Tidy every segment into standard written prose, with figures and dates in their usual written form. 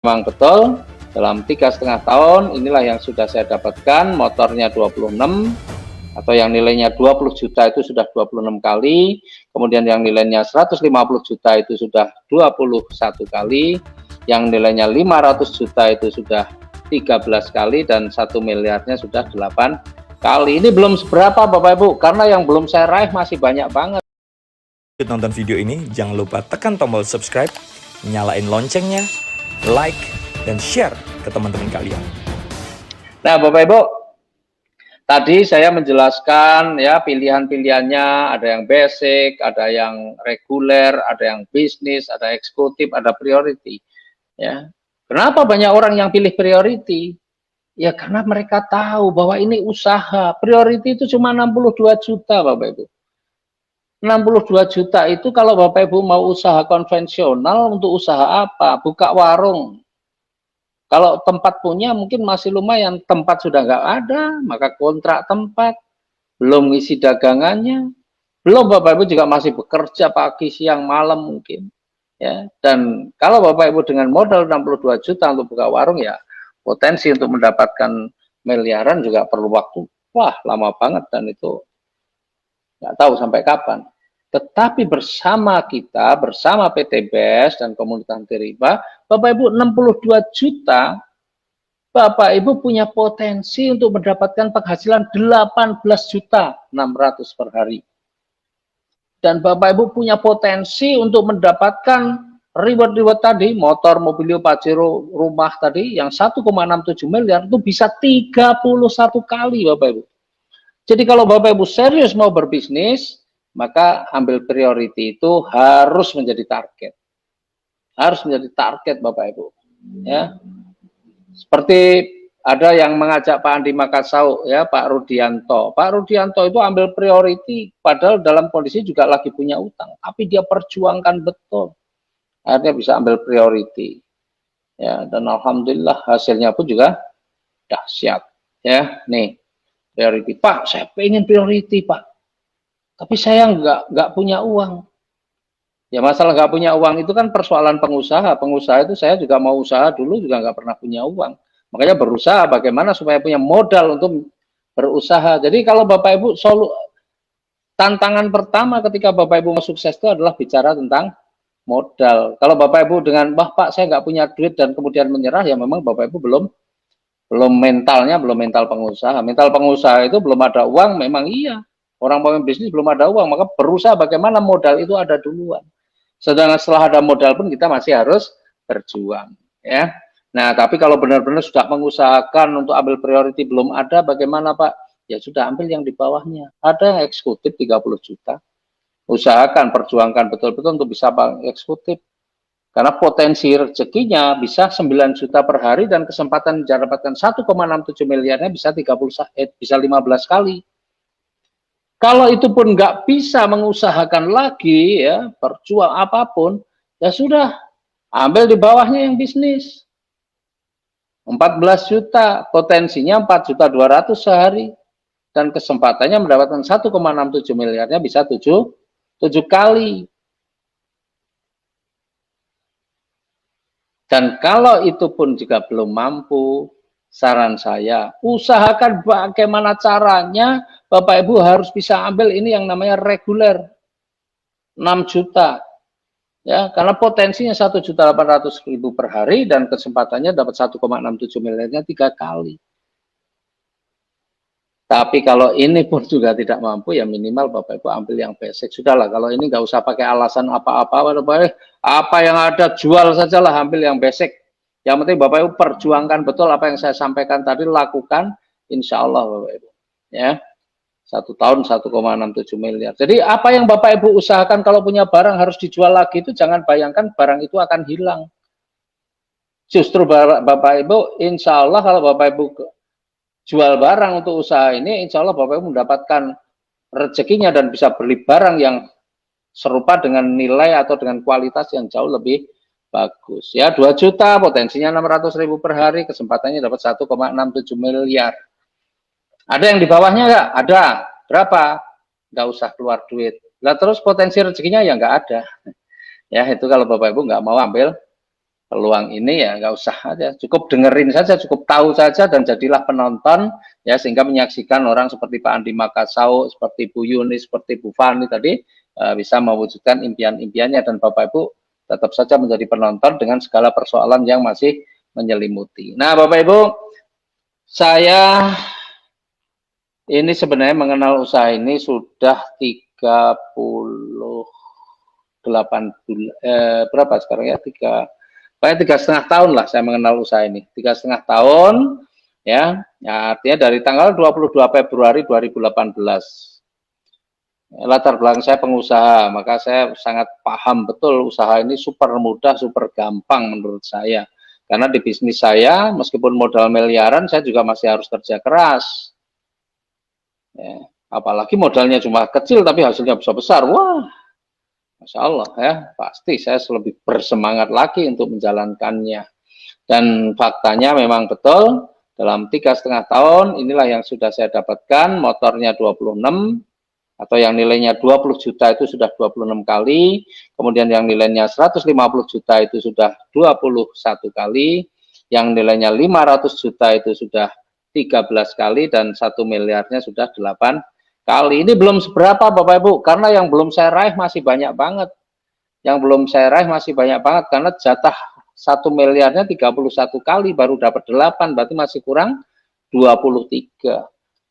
memang betul dalam 3,5 tahun inilah yang sudah saya dapatkan. Motornya 26 atau yang nilainya 20 juta itu sudah 26 kali, kemudian yang nilainya 150 juta itu sudah 21 kali, yang nilainya 500 juta itu sudah 13 kali, dan 1 miliarnya sudah 8 kali. Ini belum seberapa Bapak Ibu, karena yang belum saya raih masih banyak banget. Nonton video ini, jangan lupa tekan tombol subscribe, nyalain loncengnya, like, dan share ke teman-teman kalian. Nah Bapak Ibu, tadi saya menjelaskan ya pilihan-pilihannya, ada yang basic, ada yang reguler, ada yang bisnis, ada eksekutif, ada priority. Ya, kenapa banyak orang yang pilih priority? Ya karena mereka tahu bahwa ini usaha. Priority itu cuma 62 juta Bapak Ibu. 62 juta itu kalau Bapak Ibu mau usaha konvensional, untuk usaha apa? Buka warung. Kalau tempat punya mungkin masih lumayan, tempat sudah nggak ada, maka kontrak tempat, belum ngisi dagangannya, belum Bapak Ibu juga masih bekerja pagi, siang, malam mungkin. Ya, dan kalau Bapak Ibu dengan modal 62 juta untuk buka warung, ya potensi untuk mendapatkan miliaran juga perlu waktu, wah lama banget, dan itu nggak tahu sampai kapan. Tetapi bersama kita, bersama PT BES dan komunitas anti riba, Bapak Ibu 62 juta, Bapak Ibu punya potensi untuk mendapatkan penghasilan 18 juta 600 per hari. Dan Bapak Ibu punya potensi untuk mendapatkan reward-reward tadi, motor, mobilio, pajero, rumah tadi, yang 1,67 miliar itu bisa 31 kali Bapak Ibu. Jadi kalau Bapak Ibu serius mau berbisnis, maka ambil priority itu harus menjadi target. Harus menjadi target Bapak Ibu. Ya. Seperti ada yang mengajak Pak Andi Makassau, ya Pak Rudianto. Pak Rudianto itu ambil priority, padahal dalam kondisi juga lagi punya utang, tapi dia perjuangkan betul. Akhirnya bisa ambil priority. Ya, dan alhamdulillah hasilnya pun juga dahsyat. Ya, nih priority. Pak, saya pengen priority, Pak. Tapi saya nggak punya uang. Ya masalah nggak punya uang itu kan persoalan pengusaha. Pengusaha itu saya juga mau usaha dulu juga nggak pernah punya uang. Makanya berusaha bagaimana supaya punya modal untuk berusaha. Jadi kalau Bapak Ibu tantangan pertama ketika Bapak Ibu mau sukses itu adalah bicara tentang modal. Kalau Bapak Ibu dengan wah Pak saya nggak punya duit dan kemudian menyerah, ya memang Bapak Ibu belum mental pengusaha. Mental pengusaha itu belum ada uang, memang iya. Orang mau bisnis belum ada uang, maka berusaha bagaimana modal itu ada duluan. Sedangkan setelah ada modal pun kita masih harus berjuang, ya. Nah, tapi kalau benar-benar sudah mengusahakan untuk ambil priority belum ada, bagaimana Pak? Ya sudah, ambil yang di bawahnya. Ada eksekutif 30 juta. Usahakan, perjuangkan betul-betul untuk bisa eksekutif. Karena potensi rezekinya bisa 9 juta per hari dan kesempatan mendapatkan 1,67 miliarnya bisa 15 kali. Kalau itu pun nggak bisa mengusahakan lagi, ya berjuang apapun, ya sudah ambil di bawahnya yang bisnis. 14 juta, potensinya 4.200.000 sehari, dan kesempatannya mendapatkan 1,67 miliarnya bisa 7 kali. Dan kalau itu pun juga belum mampu, saran saya, usahakan bagaimana caranya Bapak Ibu harus bisa ambil ini yang namanya reguler 6 juta. Ya, karena potensinya 1.800.000 per hari dan kesempatannya dapat 1,67 miliarnya 3 kali. Tapi kalau ini pun juga tidak mampu, ya minimal Bapak Ibu ambil yang basic. Sudahlah, kalau ini nggak usah pakai alasan apa-apa, apa yang ada jual sajalah, ambil yang basic. Yang penting Bapak Ibu perjuangkan betul apa yang saya sampaikan tadi, lakukan, insya Allah Bapak Ibu. Ya, 1 tahun 1,67 miliar. Jadi apa yang Bapak Ibu usahakan kalau punya barang harus dijual lagi, itu jangan bayangkan barang itu akan hilang. Justru Bapak Ibu, insya Allah kalau Bapak Ibu jual barang untuk usaha ini, insya Allah Bapak Ibu mendapatkan rezekinya dan bisa beli barang yang serupa dengan nilai atau dengan kualitas yang jauh lebih bagus. Ya, 2 juta, potensinya 600.000 per hari, kesempatannya dapat 1,67 miliar. Ada yang di bawahnya nggak? Ada. Berapa? Nggak usah keluar duit. Lah terus potensi rezekinya ya nggak ada. Ya, itu kalau Bapak Ibu nggak mau ambil peluang ini ya nggak usah aja, cukup dengerin saja, cukup tahu saja dan jadilah penonton ya, sehingga menyaksikan orang seperti Pak Andi Makassau, seperti Bu Yuni, seperti Bu Fani tadi bisa mewujudkan impian-impiannya, dan Bapak Ibu tetap saja menjadi penonton dengan segala persoalan yang masih menyelimuti. Nah, Bapak Ibu, saya ini sebenarnya mengenal usaha ini sudah 38 bulan, berapa sekarang ya, 3,5 tahun lah saya mengenal usaha ini, 3,5 tahun ya, artinya dari tanggal 22 Februari 2018. Latar belakang saya pengusaha, maka saya sangat paham betul usaha ini super mudah, super gampang menurut saya. Karena di bisnis saya, meskipun modal miliaran, saya juga masih harus kerja keras. Ya, apalagi modalnya cuma kecil, tapi hasilnya besar-besar. Wah, Masya Allah ya, pasti saya lebih bersemangat lagi untuk menjalankannya. Dan faktanya memang betul, dalam 3,5 tahun inilah yang sudah saya dapatkan, motornya 26, atau yang nilainya 20 juta itu sudah 26 kali, kemudian yang nilainya 150 juta itu sudah 21 kali, yang nilainya 500 juta itu sudah 13 kali, dan 1 miliarnya sudah 8 kali. Ini belum seberapa Bapak Ibu, karena yang belum saya raih masih banyak banget. Yang belum saya raih masih banyak banget, karena jatah 1 miliarnya 31 kali baru dapat 8, berarti masih kurang 23.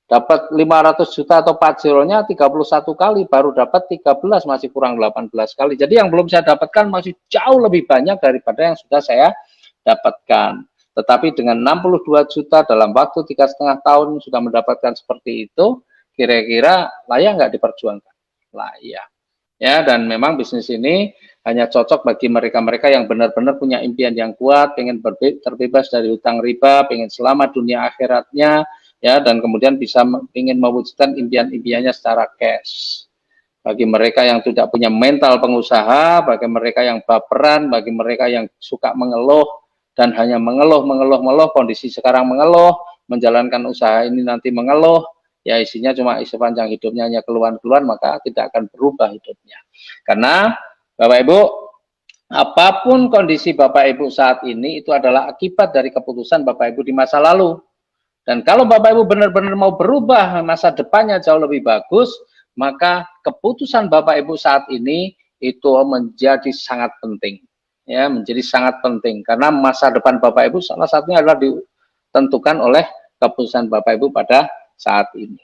Dapat 500 juta atau pajronya 31 kali baru dapat 13, masih kurang 18 kali. Jadi yang belum saya dapatkan masih jauh lebih banyak daripada yang sudah saya dapatkan. Tetapi dengan 62 juta dalam waktu 3,5 tahun sudah mendapatkan seperti itu, kira-kira layak nggak diperjuangkan? Layak. Ya, dan memang bisnis ini hanya cocok bagi mereka-mereka yang benar-benar punya impian yang kuat, pengen terbebas dari hutang riba, pengen selamat dunia akhiratnya, ya, dan kemudian bisa ingin mewujudkan impian-impiannya secara cash. Bagi mereka yang tidak punya mental pengusaha, bagi mereka yang baperan, bagi mereka yang suka mengeluh dan hanya mengeluh, kondisi sekarang mengeluh, menjalankan usaha ini nanti mengeluh, ya isinya cuma isi panjang hidupnya hanya keluhan-keluhan, maka tidak akan berubah hidupnya. Karena Bapak Ibu, apapun kondisi Bapak Ibu saat ini itu adalah akibat dari keputusan Bapak Ibu di masa lalu. Dan kalau Bapak Ibu benar-benar mau berubah masa depannya jauh lebih bagus, maka keputusan Bapak Ibu saat ini itu menjadi sangat penting. Ya, menjadi sangat penting karena masa depan Bapak Ibu salah satunya adalah ditentukan oleh keputusan Bapak Ibu pada saat ini.